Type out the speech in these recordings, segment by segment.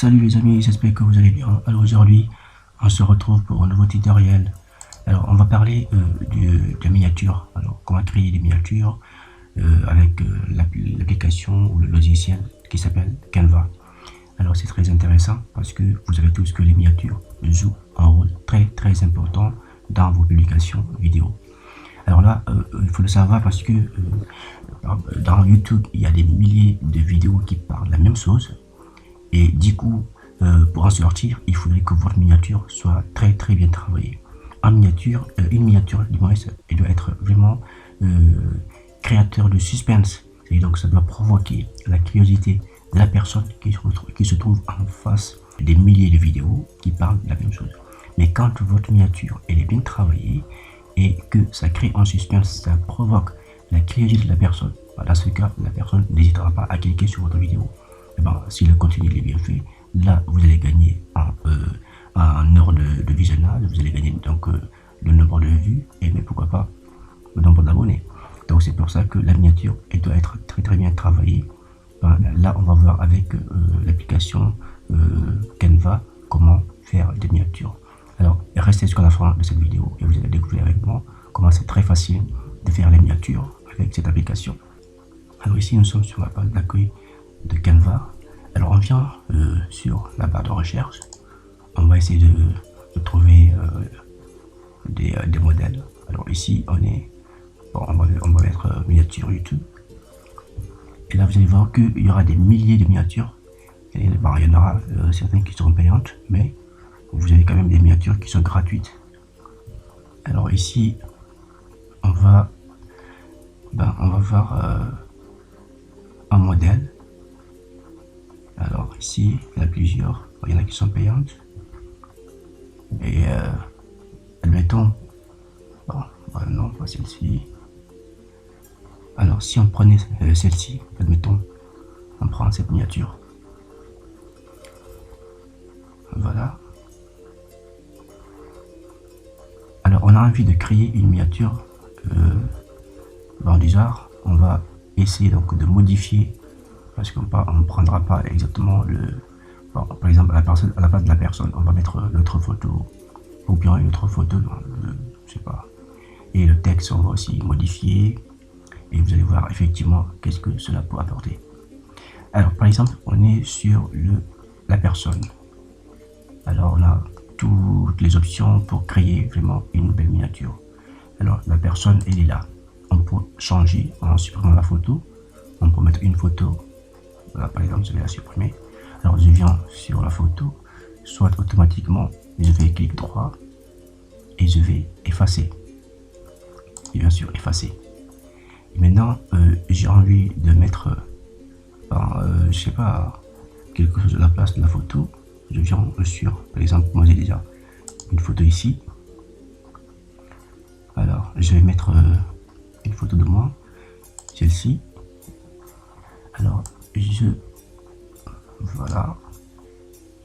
Salut les amis, j'espère que vous allez bien. Alors aujourd'hui, on se retrouve pour un nouveau tutoriel. Alors on va parler de miniatures. Alors comment créer des miniatures avec l'application ou le logiciel qui s'appelle Canva. Alors c'est très intéressant parce que vous savez tous que les miniatures jouent un rôle très important dans vos publications vidéo. Alors là, il faut le savoir parce que dans YouTube, il y a des milliers de vidéos qui parlent de la même chose. Et du coup, pour en sortir, il faudrait que votre miniature soit très bien travaillée. En miniature, une miniature, du moins, elle doit être vraiment créateur de suspense. Et donc, ça doit provoquer la curiosité de la personne qui se trouve en face des milliers de vidéos qui parlent de la même chose. Mais quand votre miniature elle est bien travaillée et que ça crée un suspense, ça provoque la curiosité de la personne, dans ce cas, la personne n'hésitera pas à cliquer sur votre vidéo. Et ben, si le contenu est bien fait, là vous allez gagner en heure de visionnage, vous allez gagner donc le nombre de vues et mais pourquoi pas le nombre d'abonnés. Donc c'est pour ça que la miniature elle doit être très bien travaillée. Ben, là on va voir avec l'application Canva comment faire des miniatures. Alors restez jusqu'à la fin de cette vidéo et vous allez découvrir avec moi comment c'est très facile de faire les miniatures avec cette application. Alors ici nous sommes sur la page d'accueil de Canva. Alors on vient sur la barre de recherche, on va essayer de trouver des modèles. Alors ici on est bon, on va mettre miniature YouTube et là vous allez voir qu'il y aura des milliers de miniatures et, bon, il y en aura certaines qui seront payantes, mais vous avez quand même des miniatures qui sont gratuites. Alors ici on va voir un modèle. Alors ici il y en a plusieurs, il y en a qui sont payantes et admettons, bon, non pas celle-ci. Alors si on prenait celle-ci, admettons on prend cette miniature, voilà. Alors on a envie de créer une miniature dans du genre, on va essayer donc de modifier parce qu'on ne prendra pas exactement le, bon, par exemple à la place de la personne on va mettre notre photo ou bien une autre photo, je sais pas, et le texte on va aussi modifier et vous allez voir effectivement qu'est-ce que cela peut apporter. Alors par exemple on est sur la personne, alors on a toutes les options pour créer vraiment une belle miniature. Alors la personne elle est là, on peut changer en supprimant la photo, on peut mettre une photo. Voilà, par exemple, je vais la supprimer. Alors, je viens sur la photo, soit automatiquement, je vais cliquer droit et je vais effacer. Et bien sûr, effacer. Et maintenant, j'ai envie de mettre, je sais pas, quelque chose à la place de la photo. Je viens sur, par exemple, moi j'ai déjà une photo ici. Alors, je vais mettre une photo de moi, celle-ci. Alors, voilà,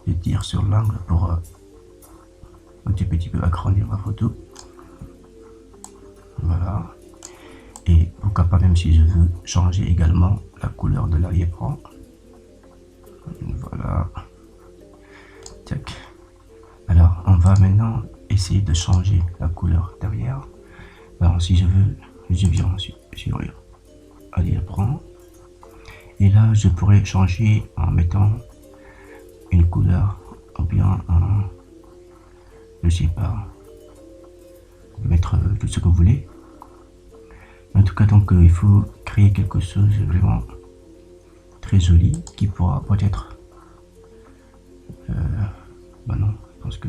je tire sur l'angle pour un petit peu agrandir ma photo, voilà. Et pourquoi pas, même si je veux changer également la couleur de l'arrière-plan, voilà, tac. Alors on va maintenant essayer de changer la couleur derrière. Alors si je veux, je viens sur l'arrière-plan. Et là, je pourrais changer en mettant une couleur ou bien je sais pas, mettre tout ce que vous voulez. En tout cas, donc il faut créer quelque chose de vraiment très joli qui pourra peut-être. Bah non, je pense que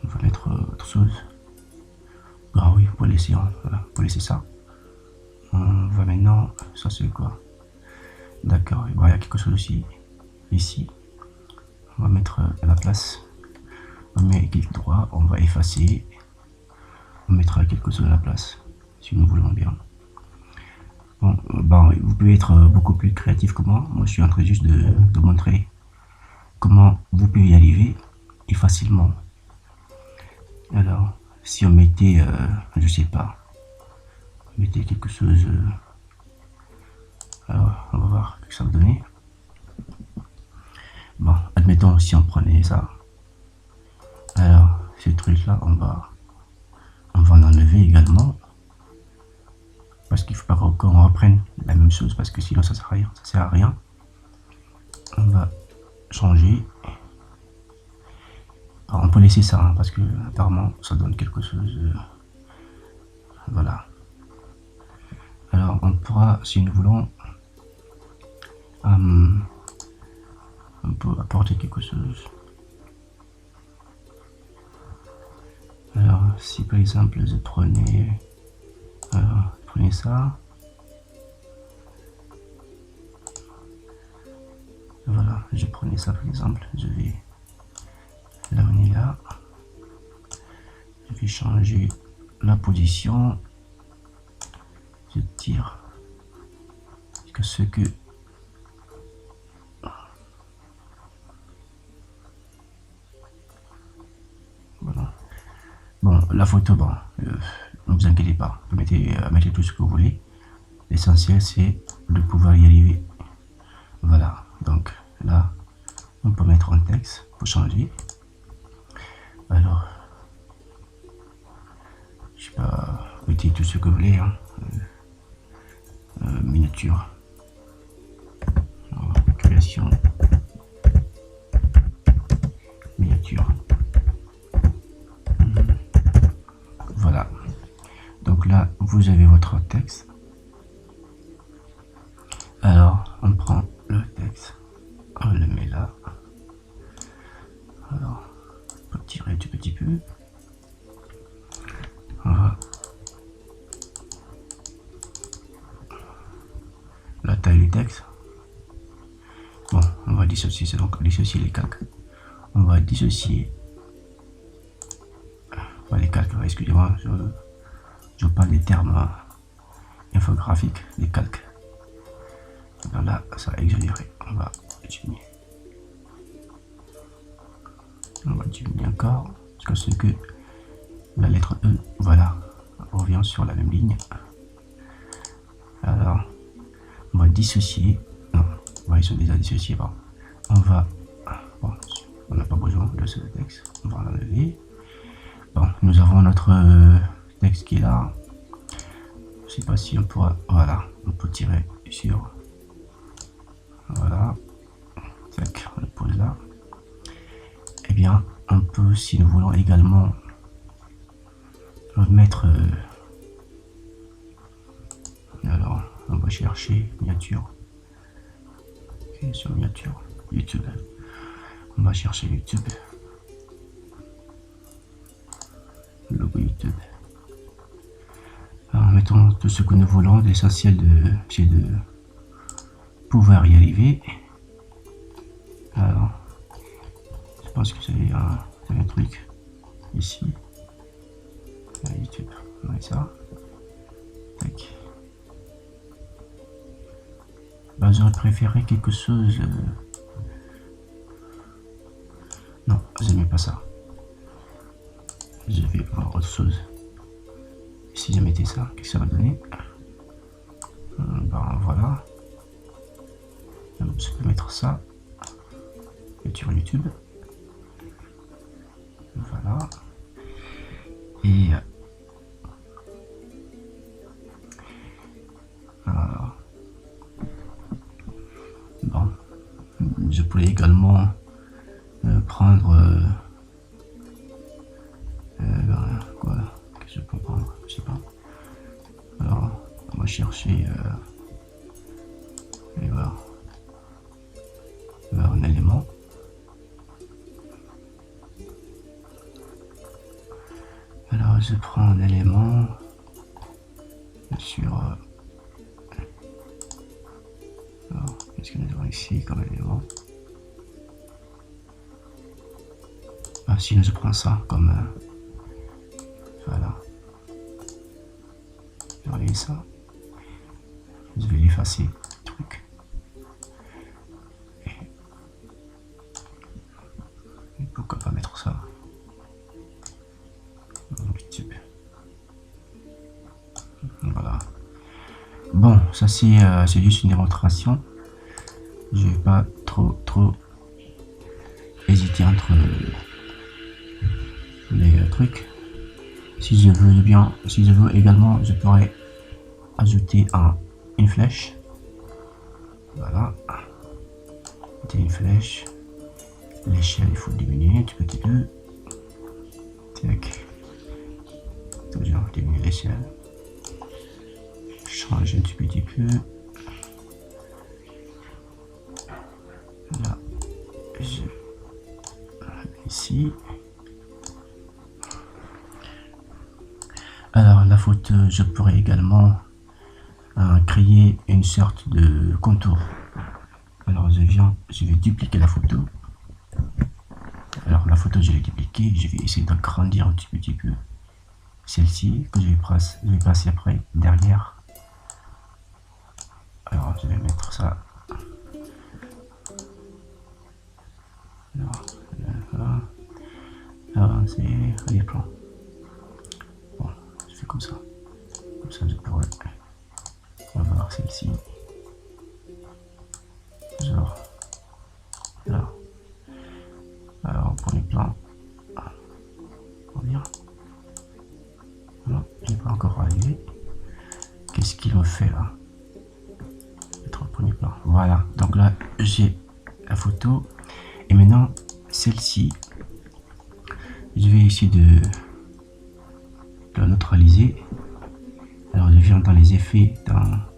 on va mettre autre chose. Ah oui, pour laisser, voilà, pour laisser ça. On va maintenant, ça c'est quoi? D'accord, il y a quelque chose aussi ici. On va mettre à la place, on met clic droit, on va effacer, on mettra quelque chose à la place si nous voulons bien. Bon, vous pouvez être beaucoup plus créatif que moi. Moi je suis en train juste de montrer comment vous pouvez y arriver et facilement. Alors si on mettait je sais pas, on mettait quelque chose, alors on va voir ce que ça va donner. Bon, admettons si on prenait ça, alors ces trucs là on va en enlever également, parce qu'il faut pas qu'on reprenne la même chose, parce que sinon ça sert à rien. On va changer. Alors, on peut laisser ça hein, parce que apparemment ça donne quelque chose. Voilà. Alors on pourra, si nous voulons, on peut apporter quelque chose. Alors si par exemple je prenais ça, voilà, je prenais ça par exemple, je vais l'amener là, je vais changer la position, je tire jusqu'à ce que voilà. Bon, la photo, bon, ne vous inquiétez pas, mettez tout ce que vous voulez. L'essentiel, c'est de pouvoir y arriver. Voilà, donc là, on peut mettre un texte pour changer. Alors, je sais pas, mettez tout ce que vous voulez. Hein. Miniature. Alors, création. Miniature. Voilà. Donc là, vous avez votre texte. Alors, on prend le texte, on le met là. Alors, on peut tirer tout petit peu. Voilà. La taille du texte. Bon, on va dissocier, c'est donc dissocier les calques. On va dissocier les calques, excusez-moi, je parle des termes infographiques, les calques. Alors là, ça va exagérer. On va diminuer. On va diminuer encore jusqu'à ce que la lettre E, voilà, revient sur la même ligne. Alors, on va dissocier. Non, ils sont déjà dissociés. Bon. On va. Bon, on n'a pas besoin de ce texte. On va l'enlever. Bon, nous avons notre texte qui est là. Je sais pas si on pourra. Voilà, on peut tirer sur. Voilà, tac, on le pose là. Eh bien, on peut, si nous voulons également mettre. Alors, on va chercher miniature. Okay, sur miniature, YouTube. On va chercher YouTube. Logo YouTube. Alors, mettons tout ce que nous voulons. L'essentiel c'est de pouvoir y arriver. Alors, je pense que c'est un truc ici. YouTube, on met ça. Tac. Ben, j'aurais préféré quelque chose. Non, je n'aime pas ça. Je vais voir autre chose. Si je mettais ça, qu'est-ce que ça va donner? Ben voilà. Je peux mettre ça sur YouTube. Voilà. Et bon, je pourrais également prendre quoi, qu'est-ce que je peux prendre, je sais pas. Alors on va chercher et voir un élément. Alors je prends un élément sur alors qu'est-ce que nous avons ici comme élément? Ah si, je prends ça comme voilà, je vais enlever ça, je vais l'effacer truc. Et pourquoi pas mettre ça YouTube. Voilà. Bon, ça c'est juste une démonstration. Je vais pas trop hésiter entre les trucs. Si je veux bien, si je veux également, je pourrais ajouter une flèche. Voilà, une flèche. L'échelle, il faut diminuer un petit peu. Tac. Toujours diminuer l'échelle. Changer un petit peu. Là, je ici. Alors la photo, je pourrais également créer une sorte de contour. Alors je vais dupliquer la photo. Alors la photo, je l'ai dupliquée. Je vais essayer d'agrandir un petit peu celle-ci que je vais passer après derrière. Alors je vais mettre ça. Alors c'est les plans. Bon, je fais comme ça. Comme ça je pourrais avoir celle-ci. Genre là. Alors premier plan. On va dire. Non, il n'est pas encore arrivé. Qu'est-ce qu'il me fait là? Être au premier plan. Voilà, donc là j'ai la photo. Et maintenant celle-ci, je vais essayer de la neutraliser. Alors je viens dans les effets,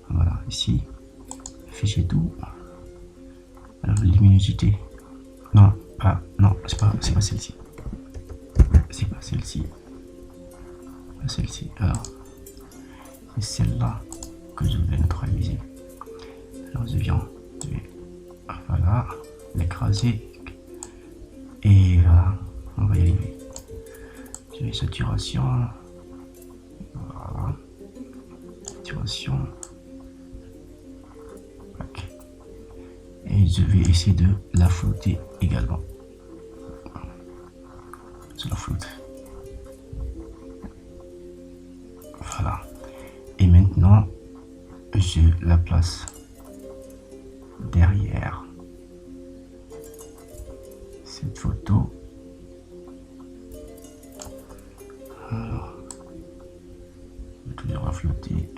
voilà, ici, fichier tout. Alors luminosité. Non, non, c'est pas celle-ci. C'est pas celle-ci. Celle-ci. Alors, c'est celle-là que je vais neutraliser. Alors je vais, voilà, l'écraser. Et voilà, on va y arriver. Je vais saturation. Voilà. Saturation. Okay. Et je vais essayer de la flouter également. Je la floute. Voilà. Et maintenant, je la place derrière cette photo. Alors, je vais toujours la flotter.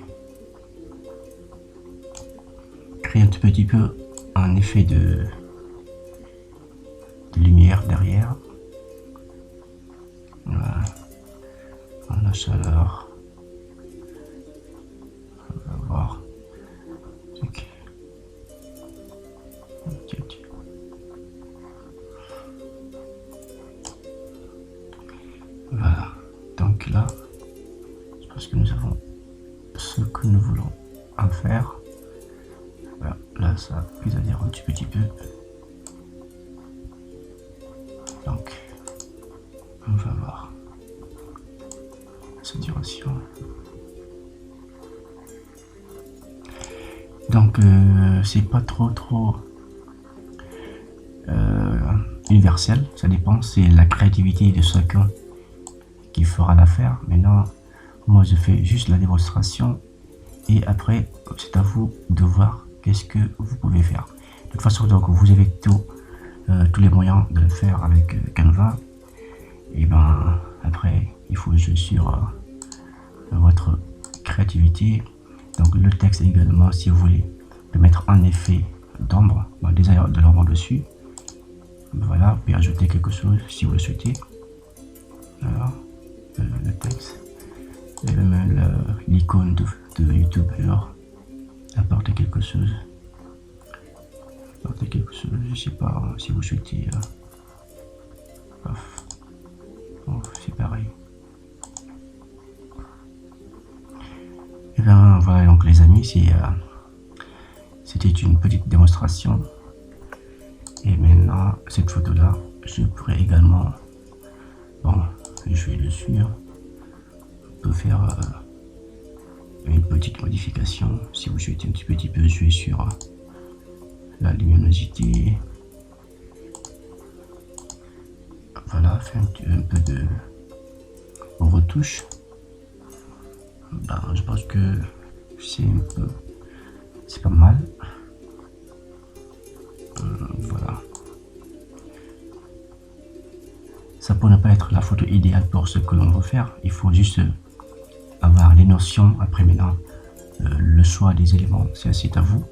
Créer un tout petit peu un effet de lumière derrière. Voilà. La chaleur. On va voir. Ok. Voilà. Donc là, je pense que nous avons ce que nous voulons en faire. Voilà. Là, ça peut dire un petit peu. Donc, on va voir saturation. Donc c'est pas trop universel, ça dépend, c'est la créativité de chacun qui fera l'affaire. Maintenant, moi je fais juste la démonstration et après c'est à vous de voir qu'est-ce que vous pouvez faire. De toute façon, donc vous avez tous les moyens de le faire avec Canva. Et ben après il faut jouer sur votre créativité. Donc le texte également, si vous voulez le mettre en effet d'ombre, déjà de l'ombre dessus. Voilà, vous pouvez ajouter quelque chose si vous le souhaitez. Alors, le texte, et même l'icône de YouTube, alors apporter quelque chose. Je sais pas si vous souhaitez. Bon, c'est pareil. Et bien voilà, donc les amis, c'était une petite démonstration. Et maintenant, cette photo là, je pourrais également, bon, je vais dessus, on peut faire une petite modification si vous souhaitez un petit peu jouer sur la luminosité. Voilà, faire un peu de retouche. Ben, je pense que c'est pas mal. Voilà. ça peut ne pas être la photo idéale pour ce que l'on veut faire. Il faut juste avoir les notions. Après maintenant, le choix des éléments, c'est à vous.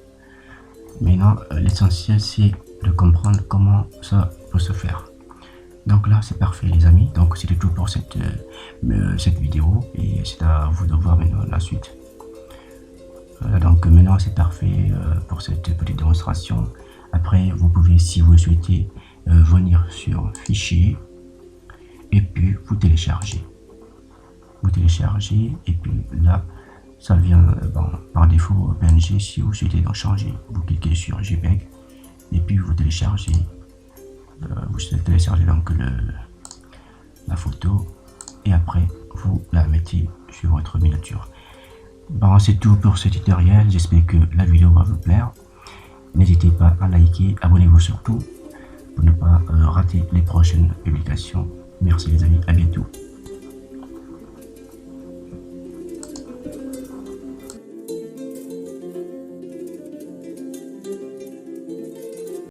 Maintenant, l'essentiel c'est de comprendre comment ça peut se faire. Donc là c'est parfait les amis, donc c'était tout pour cette vidéo et c'est à vous de voir maintenant la suite. Donc maintenant c'est parfait pour cette petite démonstration. Après vous pouvez, si vous le souhaitez, venir sur fichier et puis vous téléchargez. Et puis là ça vient par défaut PNG. Si vous souhaitez donc changer, vous cliquez sur JPEG et puis vous téléchargez. Vous téléchargez donc la photo et après vous la mettez sur votre miniature. Bon, c'est tout pour ce tutoriel. J'espère que la vidéo va vous plaire. N'hésitez pas à liker, abonnez-vous surtout pour ne pas rater les prochaines publications. Merci les amis, à bientôt.